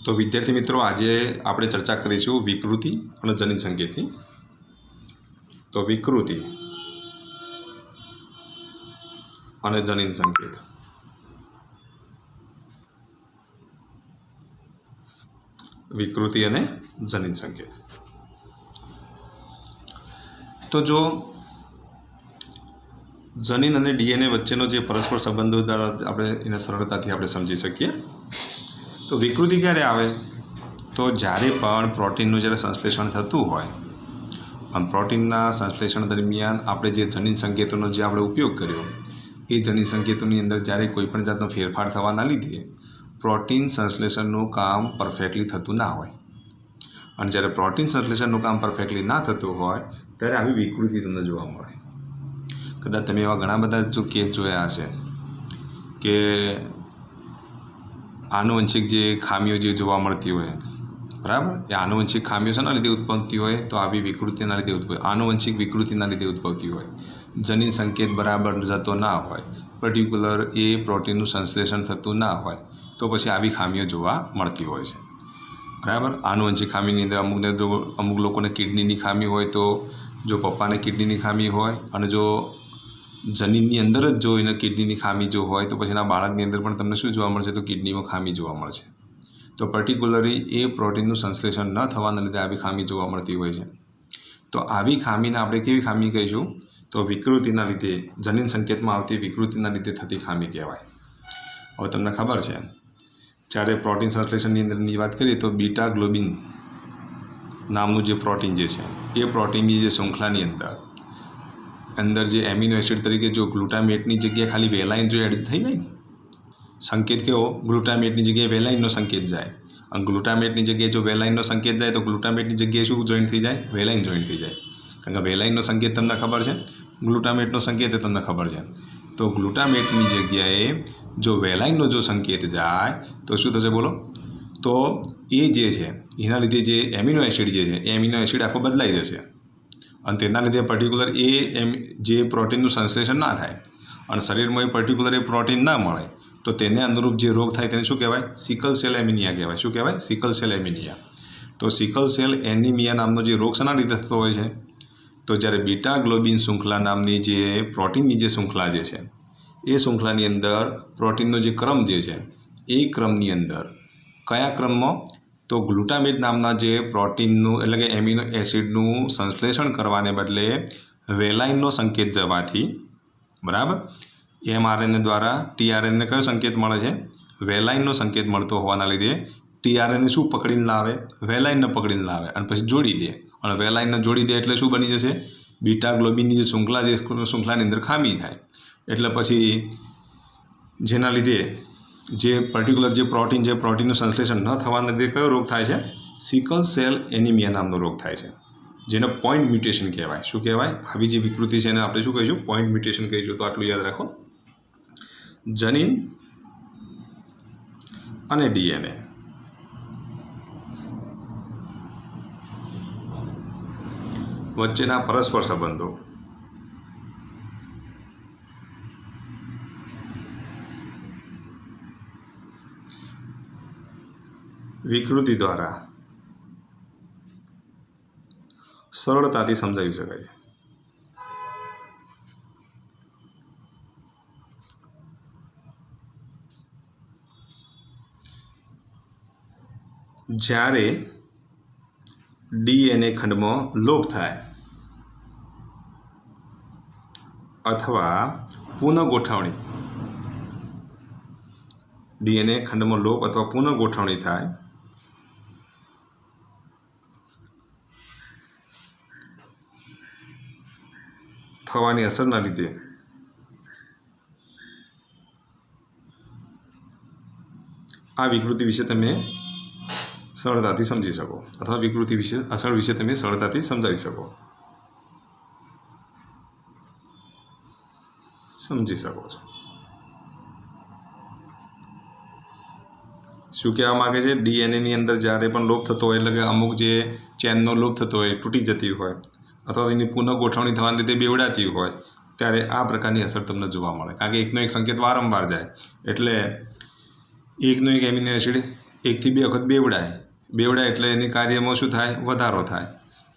तो विद्यार्थी मित्रों, આજે આપણે ચર્ચા કરીશું વિકૃતિ અને જનિત સંકેતની। તો વિકૃતિ અને જનિત સંકેત। વિકૃતિ અને જનિત સંકેત। તો જો જનીન અને ડીએનએ વચ્ચેનો જે પરસ્પર સંબંધો દ્વારા આપણે એને સરળતાથી આપણે સમજી શકીએ। તો વિકૃતિ ક્યારે આવે? તો જ્યારે પણ પ્રોટીનનું જ્યારે સંશ્લેષણ થતું હોય અને પ્રોટીનના સંશ્લેષણ દરમિયાન આપણે જે જનીન સંકેતોનો જે આપણે ઉપયોગ કર્યો એ જનીન સંકેતોની અંદર જ્યારે કોઈપણ જાતનો ફેરફાર થવાના લીધે પ્રોટીન સંશ્લેષણનું કામ પરફેક્ટલી થતું ના હોય અને જ્યારે પ્રોટીન સંશ્લેષણનું કામ પરફેક્ટલી ના થતું હોય ત્યારે આવી વિકૃતિ તમને જોવા મળે। કદાચ તમે એવા ઘણા બધા જો કેસ જોયા હશે કે આનુવંશિક જે ખામીઓ જે જોવા મળતી હોય, બરાબર, એ આનુવંશિક ખામીઓ શાના લીધે ઉદ્ભવતી હોય? તો આવી વિકૃતિના લીધે આનુવંશિક વિકૃતિના લીધે ઉદ્ભવતી હોય। જનીન સંકેત બરાબર જતો ના હોય, પર્ટિક્યુલર એ પ્રોટીનનું સંશ્લેષણ થતું ના હોય, તો પછી આવી ખામીઓ જોવા મળતી હોય છે, બરાબર। આનુવંશિક ખામીની અંદર અમુક લોકોને કિડનીની ખામી હોય, તો જો પપ્પાને કિડનીની ખામી હોય અને જો જનીનની અંદર જ જો એને કિડનીની ખામી જો હોય તો પછી એના બાળકની અંદર પણ તમને શું જોવા મળશે? તો કિડનીમાં ખામી જોવા મળશે। તો પર્ટિક્યુલરલી એ પ્રોટીનનું સંશ્લેષણ ન થવાના લીધે આવી ખામી જોવા મળતી હોય છે। તો આવી ખામીને આપણે કેવી ખામી કહીશું? તો વિકૃતિના લીધે, જનીન સંકેતમાં આવતી વિકૃતિના લીધે થતી ખામી કહેવાય। હવે તમને ખબર છે, જ્યારે પ્રોટીન સંશ્લેષણની અંદરની વાત કરીએ તો બીટા ગ્લોબિન નામનું જે પ્રોટીન જે છે એ પ્રોટીનની જે શૃંખલાની અંદર જે એમિનો એસિડ તરીકે જો ગ્લુટામેટની જગ્યાએ ખાલી વેલાઇન જો એડ થઈ જાય ને, સંકેત કેવો? ગ્લુટામેટની જગ્યાએ વેલાઇનનો સંકેત જાય અને ગ્લુટામેટની જગ્યાએ જો વેલાઇનનો સંકેત જાય તો ગ્લુટામેટની જગ્યાએ શું જોઈન્ટ થઈ જાય? વેલાઇન જોઈન્ટ થઈ જાય। કારણ કે વેલાઇનનો સંકેત તમને ખબર છે, ગ્લુટામેટનો સંકેત એ તમને ખબર છે। તો ગ્લુટામેટની જગ્યાએ જો વેલાઇનનો જો સંકેત જાય તો શું થશે બોલો? તો એ જે છે એના લીધે જે એમિનો એસિડ જે છે એ એમિનો એસિડ આખો બદલાઈ જશે અને તેના લીધે પર્ટિક્યુલર જે પ્રોટીનનું સંશ્લેષણ ના થાય અને શરીરમાં એ પર્ટિક્યુલર એ પ્રોટીન ના મળે તો તેને અનુરૂપ જે રોગ થાય તેને શું કહેવાય? સિકલ સેલ એમિનિયા કહેવાય। શું કહેવાય? Sickle cell anaemia. તો સિકલ સેલ એનિમિયા નામનો જે રોગ શાના લીધે થતો હોય છે? તો જ્યારે બીટા ગ્લોબિન શૃંખલા નામની જે પ્રોટીનની જે શૃંખલા જે છે એ શૃંખલાની અંદર પ્રોટીનનો જે ક્રમ જે છે એ ક્રમની અંદર કયા ક્રમમાં? તો ગ્લુટામેટ નામના જે પ્રોટીનનું એટલે કે એમિનો એસિડનું સંશ્લેષણ કરવાને બદલે વેલાઇનનો સંકેત જવાથી, બરાબર, એમઆરએનએ દ્વારા ટીઆરએનએ કયો સંકેત મળે છે? વેલાઇનનો સંકેત મળતો હોવાના લીધે ટીઆરએનએ શું પકડીને લાવે? વેલાઇનને પકડીને લાવે અને પછી જોડી દે અને વેલાઇનને જોડી દે એટલે શું બની જશે? બીટા ગ્લોબિનની જે શૃંખલાની અંદર ખામી થાય એટલે પછી જેના લીધે જે પર્ટિક્યુલર જે પ્રોટીનનું સંશ્લેષણ ન થવાના લીધે કયો રોગ થાય છે? સિકલ સેલ એનિમિયા નામનો રોગ થાય છે, જેને પોઈન્ટ મ્યુટેશન કહેવાય। શું કહેવાય? આવી જે વિકૃતિ છે એને આપણે શું કહીશું? પોઈન્ટ મ્યુટેશન કહીશું। તો આટલું યાદ રાખો। જનીન અને ડીએનએ વચ્ચેના પરસ્પર સંબંધો। વિકૃતિ દ્વારા સરળતાથી સમજાવી શકાય છે। જ્યારે ડીએનએ ખંડમાં લોપ થાય અથવા પુનઃગોઠવણી, ડીએનએ ખંડમાં લોપ અથવા પુનઃગોઠવણી થાય થવાની અસરના લીધે આ વિકૃતિ વિશે તમે સરળતાથી સમજી શકો અથવા વિકૃતિ વિશે અસર વિશે તમે સરળતાથી સમજાવી શકો છો। શું કહેવા માગે છે? ડીએનએની અંદર જ્યારે પણ લોપ થતો હોય એટલે કે અમુક જે ચેનનો લોપ થતો હોય, તૂટી જતી હોય અથવા તેની પુનઃગોઠવણી થવાને લીધે બેવડાતી હોય ત્યારે આ પ્રકારની અસર તમને જોવા મળે। કારણ કે એકનો એક સંકેત વારંવાર જાય એટલે એકનો એક એમિનો એસિડ એકથી બે વખત બેવડાય એટલે એની કાર્યમાં શું થાય? વધારો થાય.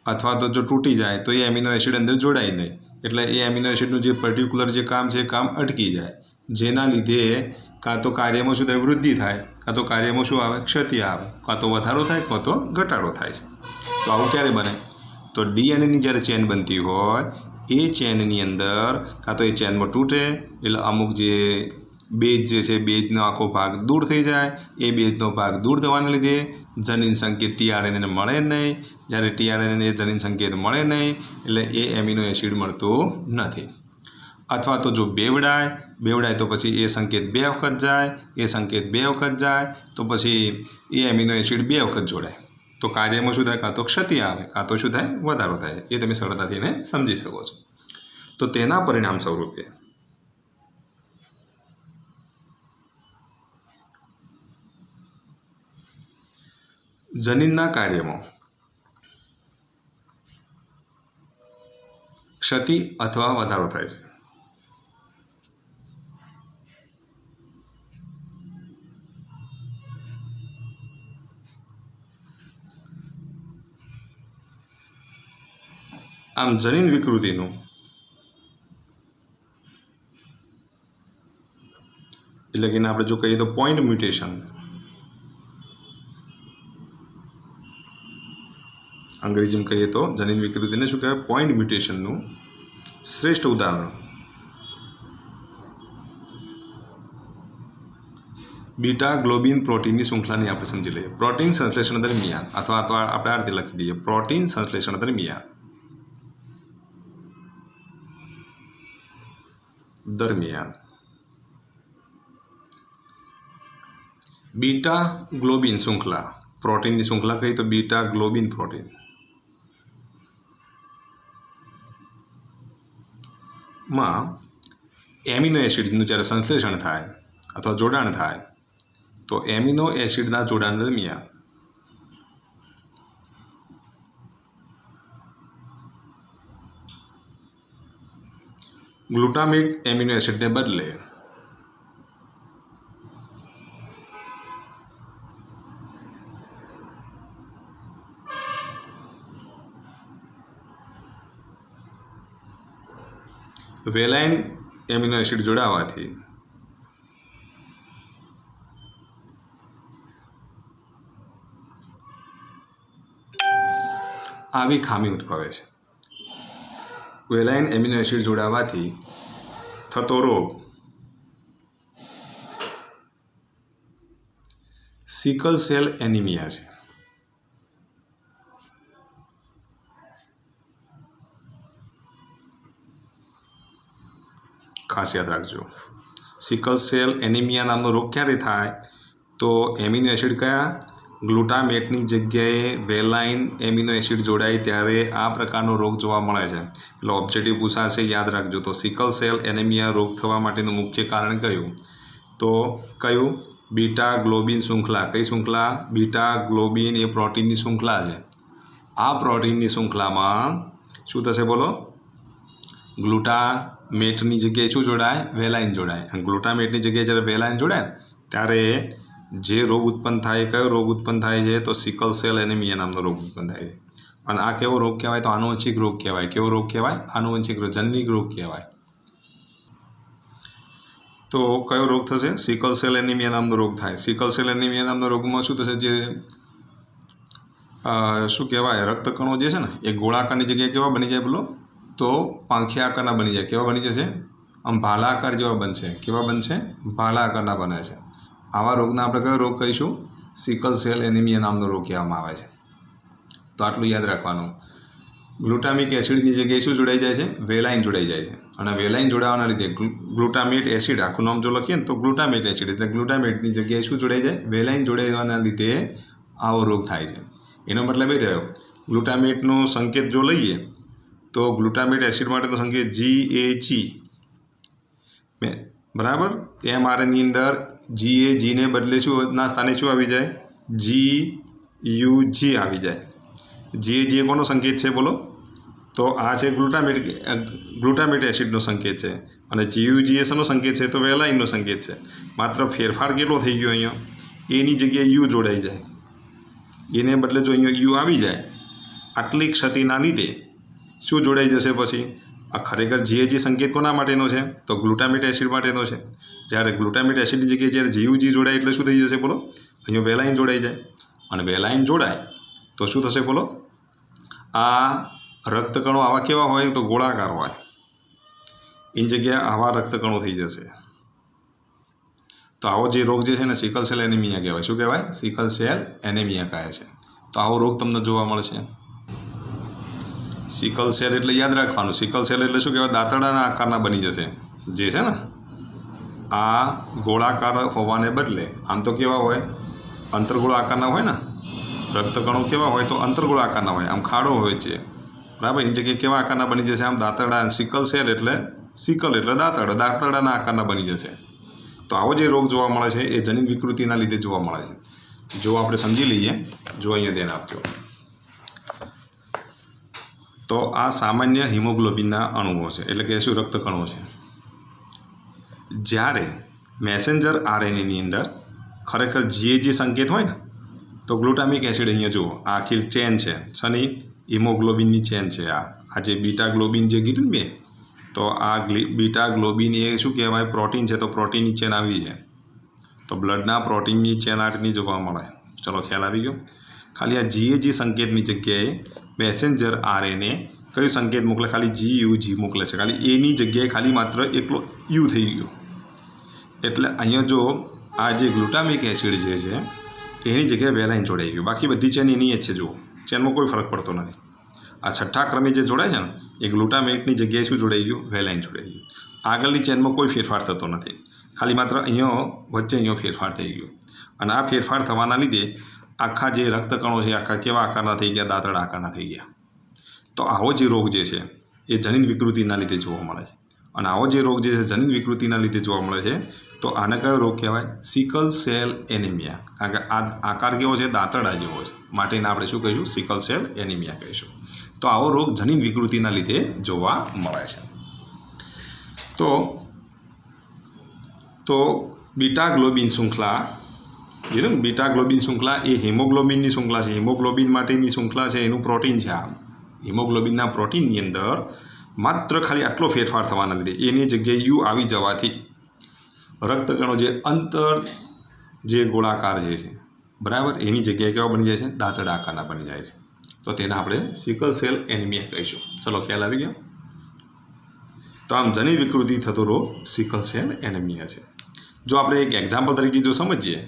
અથવા તો જો તૂટી જાય તો એ એમિનો એસિડ અંદર જોડાય નહીં, એટલે એ એમિનો એસિડનું જે પર્ટિક્યુલર જે કામ છે એ કામ અટકી જાય, જેના લીધે કાં તો કાર્યમાં શું થાય? વૃદ્ધિ થાય, કાં તો કાર્યમાં શું આવે? ક્ષતિ આવે, કાં તો વધારો થાય, કાં તો ઘટાડો થાય છે. તો આવું ક્યારે બને? તો ડીએનએની જ્યારે ચેન બનતી હોય એ ચેનની અંદર કાં તો એ ચેનમાં તૂટે, એટલે અમુક જે બેઝ જે છે બેઝનો આખો ભાગ દૂર થઈ જાય. એ બેઝનો ભાગ દૂર થવાને લીધે જનીન સંકેત ટીઆરએનએને મળે નહીં. જ્યારે ટીઆરએનએને જનીન સંકેત મળે નહીં એટલે એ એમિનો એસિડ મળતું નથી. અથવા તો જો બેવડાય તો પછી એ સંકેત 2 વખત જાય, એ સંકેત 2 વખત જાય તો પછી એ એમિનો એસિડ 2 વખત જોડાય. તો કાર્યમાં શું થાય? કાં તો ક્ષતિ આવે, કાં તો શું થાય? વધારો થાય. એ તમે સરળતાથી એને સમજી શકો છો. તો તેના પરિણામ સ્વરૂપે જનીનના કાર્યમાં ક્ષતિ અથવા વધારો થાય છે. આમ જનીન વિકૃતિનું એટલે કે આપણે જો કહીએ તો પોઈન્ટ મ્યુટેશન, અંગ્રેજીમાં કહીએ તો જનીન વિકૃતિને શું કહેવાય? પોઈન્ટ મ્યુટેશનનું શ્રેષ્ઠ ઉદાહરણ બીટા ગ્લોબિન પ્રોટીનની શૃંખલાની આપણે સમજી લઈએ. પ્રોટીન સંશ્લેષણ દરમિયાન, અથવા તો આપણે આ રીતે લખી દઈએ, પ્રોટીન સંશ્લેષણ દરમિયાન બીટા ગ્લોબિન શૃંખલા, પ્રોટીનની શૃંખલા કહીએ તો બીટા ગ્લોબિન પ્રોટીન માં એમિનો એસિડનું જ્યારે સંશ્લેષણ થાય અથવા જોડાણ થાય તો એમિનો એસિડના જોડાણ દરમિયાન ગ્લુટામિક એમિનો એસિડને બદલે વેલાઇન એમિનો એસિડ જોડાવાથી આવી ખામી ઉદ્ભવે છે. વેલાઇન એમિનો એસિડ જોડાવાથી થતો રોગ સિકલ સેલ એનિમિયા છે. ખાસ યાદ રાખજો, સિકલ સેલ એનિમિયા નામનો રોગ ક્યારે થાય? તો એમિનો એસિડ કયા? ગ્લુટામેટની જગ્યાએ વેલાઇન એમિનો એસિડ જોડાય ત્યારે આ પ્રકારનો રોગ જોવા મળે છે. એટલે ઓબ્જેક્ટિવ પૂછાશે, યાદ રાખજો. તો સિકલ સેલ એનિમિયા રોગ થવા માટેનું મુખ્ય કારણ કયું? તો કયું? બીટા ગ્લોબિન શૃંખલા. કઈ શૃંખલા? બીટા ગ્લોબિન એ પ્રોટીનની શૃંખલા છે. આ પ્રોટીનની શૃંખલામાં શું થશે બોલો? ગ્લુટામેટની જગ્યાએ શું જોડાય? વેલાઇન જોડાય. અને ગ્લુટામેટની જગ્યાએ જ્યારે વેલાઇન જોડાય ત્યારે જે રોગ ઉત્પન્ન થાય, કયો રોગ ઉત્પન્ન થાય છે? તો સિકલ સેલ એનિમિયા નામનો રોગ ઉત્પન્ન થાય છે. અને આ કેવો રોગ કહેવાય? તો આનુવંશિક રોગ કહેવાય. કેવો રોગ કહેવાય? આનુવંશિક રોગ, જનનિક રોગ કહેવાય. તો કયો રોગ થશે? સિકલ સેલ એનિમિયા નામનો રોગ થાય. સિકલ સેલ એનિમિયા નામના રોગમાં શું થશે? જે શું કહેવાય? રક્તકણો જે છે ને એ ગોળાકારની જગ્યાએ કેવા બની જાય બોલો? તો પાંખિયા આકારના બની જાય. કેવા બની જશે? આમ ભાલા આકાર જેવા બનશે. કેવા બનશે? ભાલા આકારના બને છે. આવા રોગના આપણે કયો રોગ કહીશું? સિકલ સેલ એનિમિયા નામનો રોગ કહેવામાં આવે છે. તો આટલું યાદ રાખવાનું. ગ્લુટામિક એસિડની જગ્યાએ શું જોડાઈ જાય છે? વેલાઇન જોડાઈ જાય છે. અને વેલાઇન જોડાવાના લીધે ગ્લુટામેટ એસિડ, આખું નામ જો લખીએ ને તો ગ્લુટામેટ એસિડ, એટલે ગ્લુટામેટની જગ્યાએ શું જોડાઈ જાય? વેલાઇન જોડાવાના લીધે આવો રોગ થાય છે. એનો મતલબ એ થયો, ગ્લુટામેટનો સંકેત જો લઈએ તો ગ્લુટામેટ એસિડ માટે તો સંકેત GAG, બરાબર. એમઆરએનની અંદર GAGને બદલે શું ના સ્થાને શું આવી જાય? GUG આવી જાય. GAG કોનો સંકેત છે બોલો? તો આ છે ગ્લુટામેટ એસિડનો સંકેત છે. અને GUG એ શેનો સંકેત છે? તો વેલાઇનનો સંકેત છે. માત્ર ફેરફાર કેટલો થઈ ગયો અહીંયા? એની જગ્યાએ યુ જોડાઈ જાય, એને બદલે જો અહીંયા યુ આવી જાય, આટલી ક્ષતિના લીધે શું જોડાઈ જશે પછી? આ ખરેખર GAG સંકેત કોના માટેનો છે? તો ગ્લુટામિક એસિડ માટેનો છે. જ્યારે ગ્લુટામિક એસિડની જગ્યાએ જ્યારે GUG જોડાય એટલે શું થઈ જશે બોલો? અહીંયા વેલાઇન જોડાઈ જાય, અને વેલાઇન જોડાય તો શું થશે બોલો? આ રક્તકણો આવા કેવા હોય? તો ગોળાકાર હોય. એની જગ્યાએ આવા રક્તકણો થઈ જશે. તો આવો જે રોગ જે છે ને સિકલ સેલ એનિમિયા કહેવાય. શું કહેવાય? સિકલ સેલ એનિમિયા કહે છે. તો આવો રોગ તમને જોવા મળશે. સિકલ સેલ એટલે યાદ રાખવાનું, સિકલ સેલ એટલે શું કહેવાય? દાંતરડાના આકારના બની જશે. જે છે ને આ ગોળાકાર હોવાને બદલે આમ તો કેવા હોય? અંતર્ગોળ આકારના હોય ને. રક્તકણો કેવા હોય? તો અંતર્ગોળ આકારના હોય, આમ ખાડો હોય છે, બરાબર. એની જગ્યાએ કેવા આકારના બની જશે? આમ દાંતરડા. સિકલ સેલ એટલે સિકલ એટલે દાંતરડા, દાંતરડાના આકારના બની જશે. તો આવો જે રોગ જોવા મળે છે એ જનીન વિકૃતિના લીધે જોવા મળે છે. જો આપણે સમજી લઈએ, જો અહીંયા ધ્યાન આપજો, તો આ સામાન્ય હિમોગ્લોબિનના અણુઓ છે, એટલે કે શું? રક્તકણો છે. જ્યારે મેસેન્જર RNAની અંદર ખરેખર GAG સંકેત હોય ને, તો ગ્લુટામિક એસિડ અહીંયા જુઓ, આ આખી ચેન છે, શની? હિમોગ્લોબિનની ચેન છે. આ જે બીટા ગ્લોબિન જે કીધું ને મેં, તો આ બીટા ગ્લોબિન એ શું કહેવાય? પ્રોટીન છે. તો પ્રોટીનની ચેન આવી છે. તો બ્લડના પ્રોટીનની ચેન આ રીતની જોવા મળે. ચલો ખ્યાલ આવી ગયો. ખાલી આ GAG સંકેતની જગ્યાએ મેસેન્જર RNA કયું સંકેત મોકલે? ખાલી GUG મોકલે છે. ખાલી એની જગ્યાએ ખાલી માત્ર એકલો યુ થઈ ગયો. એટલે અહીંયા જો આ જે ગ્લુટામિક એસિડ જે છે એની જગ્યાએ વેલાઇન જોડાઈ ગયું. બાકી બધી ચેન એની જ છે. જુઓ, ચેનમાં કોઈ ફરક પડતો નથી. આ છઠ્ઠા ક્રમે જે જોડાય છે ને એ ગ્લુટામેટની જગ્યાએ શું જોડાઈ ગયું? વેલાઇન જોડાઈ ગયું. આગળની ચેનમાં કોઈ ફેરફાર થતો નથી. ખાલી માત્ર અહીંયા વચ્ચે અહીંયા ફેરફાર થઈ ગયો. અને આ ફેરફાર થવાના લીધે આખા જે રક્તકણો છે આખા કેવા આકારના થઈ ગયા? દાંતરડા આકારના થઈ ગયા. તો આવો જે રોગ જે છે એ જનીન વિકૃતિના લીધે જોવા મળે છે. અને આવો જે રોગ જે છે જનીન વિકૃતિના લીધે જોવા મળે છે, તો આને કયો રોગ કહેવાય? Sickle cell anaemia. કારણ કે આ આકાર કેવો છે? દાંતરડા જેવો છે, માટેને આપણે શું કહીશું? સિકલ સેલ એનિમિયા કહીશું. તો આવો રોગ જનીન વિકૃતિના લીધે જોવા મળે છે. તો બીટા ગ્લોબિન શૃંખલા, કીધું ને, બીટા ગ્લોબિન શૃંખલા એ હિમોગ્લોબિનની શૃંખલા છે. હિમોગ્લોબિન માટેની શૃંખલા છે, એનું પ્રોટીન છે. આ હિમોગ્લોબિનના પ્રોટીનની અંદર માત્ર ખાલી આટલો ફેરફાર થવાના લીધે એની જગ્યાએ યુ આવી જવાથી રક્તકણો જે જે ગોળાકાર જે છે, બરાબર, એની જગ્યાએ કેવા બની જાય છે? દાંતરડા આકારના બની જાય છે. તો તેને આપણે સિકલ સેલ એનિમિયા કહીશું. ચલો ખ્યાલ આવી ગયો. તો આમ જનીન વિકૃતિ થતો રોગ સિકલ સેલ એનિમિયા છે. જો આપણે એક એક્ઝામ્પલ તરીકે જો સમજીએ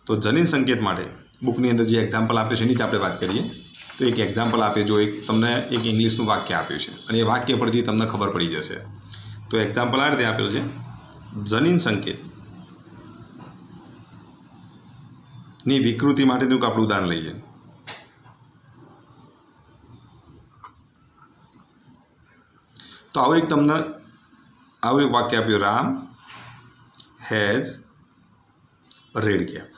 તો જનીન સંકેત માટે બુકની અંદર જે એક્ઝામ્પલ આપ્યું છે એની જ આપણે વાત કરીએ. તો એક એક્ઝામ્પલ આપે, જો તમને એક ઇંગ્લિશનું વાક્ય આપ્યું છે અને એ વાક્ય પરથી તમને ખબર પડી જશે. તો એક્ઝામ્પલ આ રીતે આપેલું છે: જનીન સંકેતની વિકૃતિ માટેનું આપણું ઉદાહરણ લઈએ. તો આવું એક વાક્ય આપ્યું: રામ હેઝ રેડ કેપ.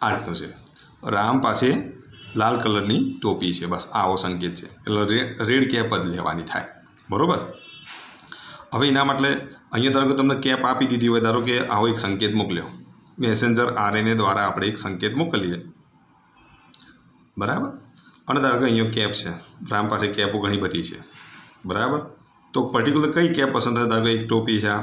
આ રીતનું છે. રામ પાસે લાલ કલરની ટોપી છે. બસ આવો સંકેત છે. એટલે રેડ કેપ જ લેવાની થાય, બરાબર. હવે એના માટે અહીંયા ધારો કે તમને કેપ આપી દીધી હોય, ધારો કે આવો એક સંકેત મોકલ્યો, મેસેન્જર RNA દ્વારા આપણે એક સંકેત મોકલીએ, બરાબર. અને ધારો કે અહીંયા કેપ છે, રામ પાસે કેપો ઘણી બધી છે, બરાબર. તો પર્ટિક્યુલર કઈ કેપ પસંદ થાય? ધારો કે એક ટોપી છે,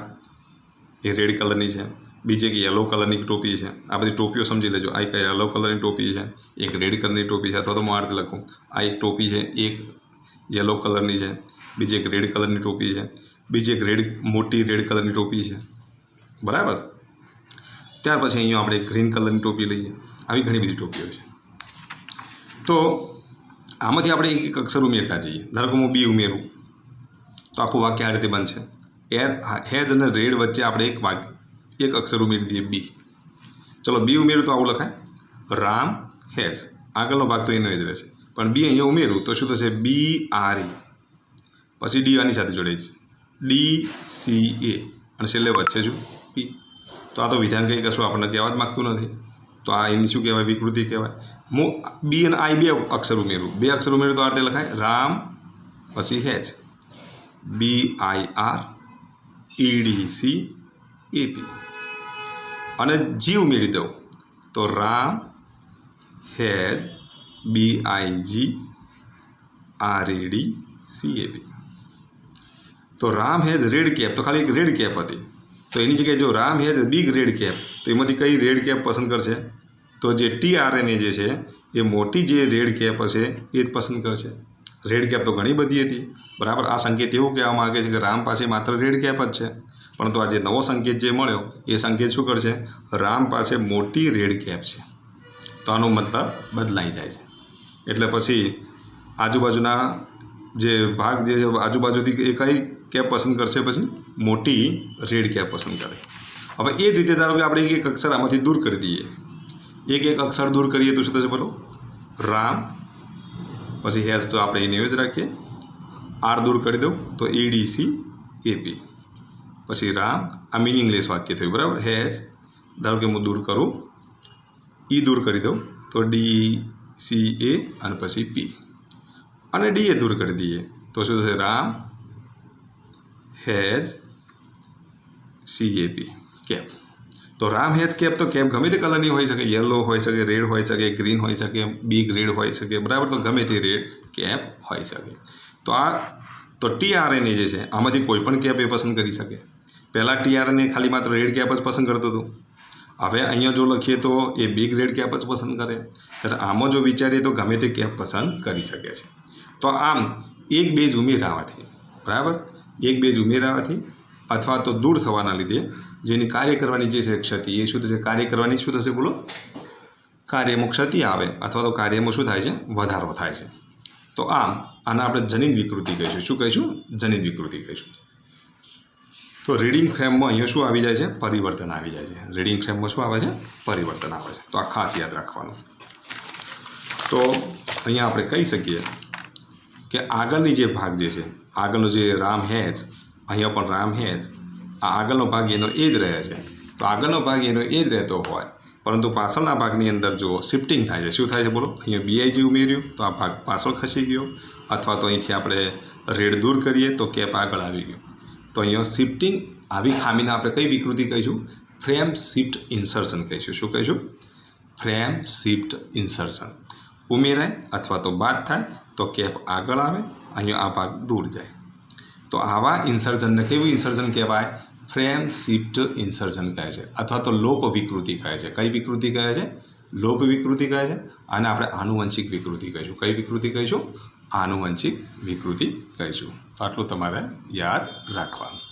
એ રેડ કલરની છે, બીજી એક યલો કલરની ટોપી છે. આ બધી ટોપીઓ સમજી લેજો. આ એક યલો કલરની ટોપી છે, એક રેડ કલરની ટોપી છે, અથવા તો હું આ રીતે લખું: આ એક ટોપી છે, એક યલો કલરની છે, બીજી એક રેડ કલરની ટોપી છે, બીજી એક મોટી રેડ કલરની ટોપી છે, બરાબર. ત્યાર પછી અહીંયા આપણે ગ્રીન કલરની ટોપી લઈએ. આવી ઘણી બધી ટોપીઓ છે. તો આમાંથી આપણે એક અક્ષર ઉમેરતા જઈએ. ધારો કે હું બી ઉમેરું તો આખું વાક્ય આ રીતે બનશે: હેઝ અને રેડ વચ્ચે આપણે એક અક્ષર ઉમેરી દઈએ, બી. ચલો બી ઉમેરું તો આવું લખાય: રામ હેઝ. આગળનો ભાગ તો એનો જ રહેશે, પણ બી અહીંયા ઉમેરું તો શું થશે? BRE. પછી ડી આની સાથે જોડાય છે, DCA, અને છેલ્લે વચ્ચે શું? પી. તો આ તો વિધાન કંઈ કશું આપણને કહેવા જ માગતું નથી. તો આ એની શું કહેવાય? વિકૃતિ કહેવાય. હું બી અને આઈ બે અક્ષર ઉમેરું તો આ રીતે લખાય: રામ પછી હેઝ, BIREDCAP. અને જી ઉમેરી દઉં તો રામ હેઝ BIGRADCAP. તો રામ હેઝ રેડ કેપ, તો ખાલી એક રેડ કેપ હતી, તો એની જગ્યાએ જો Ram has big red cap, તો એમાંથી કઈ રેડ કેપ પસંદ કરશે? તો જે TRNA જે છે એ મોટી જે રેડ કેપ હશે એ જ પસંદ કરશે. રેડ કેપ તો ઘણી બધી હતી, બરાબર. આ સંકેત એવું કહેવા માગે છે કે રામ પાસે માત્ર રેડ કેપ જ છે, પરંતુ આ જે નવો સંકેત જે મળ્યો એ સંકેત શું કરશે? રામ પાસે મોટી રેડ કેપ છે. તો આનો મતલબ બદલાઈ જાય છે. એટલે પછી આજુબાજુના જે ભાગ જે આજુબાજુથી એ કઈ કેપ પસંદ કરશે? પછી મોટી રેડ કેપ પસંદ કરે. હવે એ જ રીતે ધારો કે આપણે એક અક્ષર આમાંથી દૂર કરી દઈએ, એક અક્ષર દૂર કરીએ તો શું થશે બોલો? રામ, પછી હેઝ તો આપણે એને જ રાખીએ, આર દૂર કરી દઉં તો ADCAP, પછી રામ. આ મિનિંગલેસ વાક્ય થયું, બરાબર. હેઝ ધારો કે હું દૂર કરું, ઈ દૂર કરી દઉં તો DCA અને પછી P, અને ડી એ દૂર કરી દઈએ તો શું થશે? Ram has CAP cap. તો રામ હેઝ કેપ, તો કેપ ગમે તે કલરની હોઈ શકે, યલો હોઈ શકે, રેડ હોઈ શકે, ગ્રીન હોઈ શકે, બિગ રેડ હોઈ શકે, બરાબર. તો ગમે તે રેડ કેપ હોઈ શકે. તો TRNA જે છે આમાંથી કોઈ પણ કેપ એ પસંદ કરી શકે. પહેલાં TRNA ખાલી માત્ર રેડ કેપ જ પસંદ કરતું હતું, હવે અહીંયા જો લખીએ તો એ બિગ રેડ કેપ જ પસંદ કરે. ત્યારે આમાં જો વિચારીએ તો ગમે તે કેપ પસંદ કરી શકે છે. તો આમ એક બેઝ ઉમેરાવાથી, બરાબર, એક બેઝ ઉમેરાવાથી અથવા તો દૂર થવાના લીધે જેની કાર્ય કરવાની જે છે ક્ષતિ એ શું થશે? કાર્ય કરવાની શું થશે બોલો? કાર્યમાં ક્ષતિ આવે અથવા તો કાર્યમાં શું થાય છે? વધારો થાય છે. તો આને આપણે જનિત વિકૃતિ કહીશું. શું કહીશું? જનિત વિકૃતિ કહીશું. તો રીડિંગ ફ્રેમમાં અહીંયા શું આવી જાય છે? પરિવર્તન આવી જાય છે. રીડિંગ ફ્રેમમાં શું આવે છે? પરિવર્તન આવે છે. તો આ ખાસ યાદ રાખવાનું. તો અહીંયા આપણે કહી શકીએ કે આગળની જે ભાગ જે છે, આગળનો જે રામ હેઝ, અહીંયા પણ રામ હેઝ, આ આગળનો ભાગ એનો એ જ રહે છે. તો આગળનો ભાગ એનો એ જ રહેતો હોય, પરંતુ પાછળના ભાગની અંદર જો શિફ્ટિંગ થાય છે, શું થાય છે બોલો? અહીંયા BIG ઉમેર્યું તો આ ભાગ પાછળ ખસી ગયો, અથવા તો અહીંથી આપણે રેડ દૂર કરીએ તો કેપ આગળ આવી ગયો. તો અહીંયા શિફ્ટિંગ, આવી ખામીને આપણે કઈ વિકૃતિ કહીશું? ફ્રેમ શિફ્ટ ઇન્સર્શન કહીશું. શું કહીશું? Frame shift insertion. ઉમેરાય અથવા તો બાદ થાય તો કેપ આગળ આવે, અહીંયા આ ભાગ દૂર જાય. તો આવા ઇન્સર્જનને કેવું ઇન્સર્જન કહેવાય? ફ્રેમ શિફ્ટ ઇન્સર્જન કહે છે, અથવા તો લોપ વિકૃતિ કહે છે. કઈ વિકૃતિ કહે છે? લોપ વિકૃતિ કહે છે. અને આપણે આનુવંશિક વિકૃતિ કહીશું. કઈ વિકૃતિ કહીશું? આનુવંશિક વિકૃતિ કહીશું. તો આટલું તમારે યાદ રાખવાનું.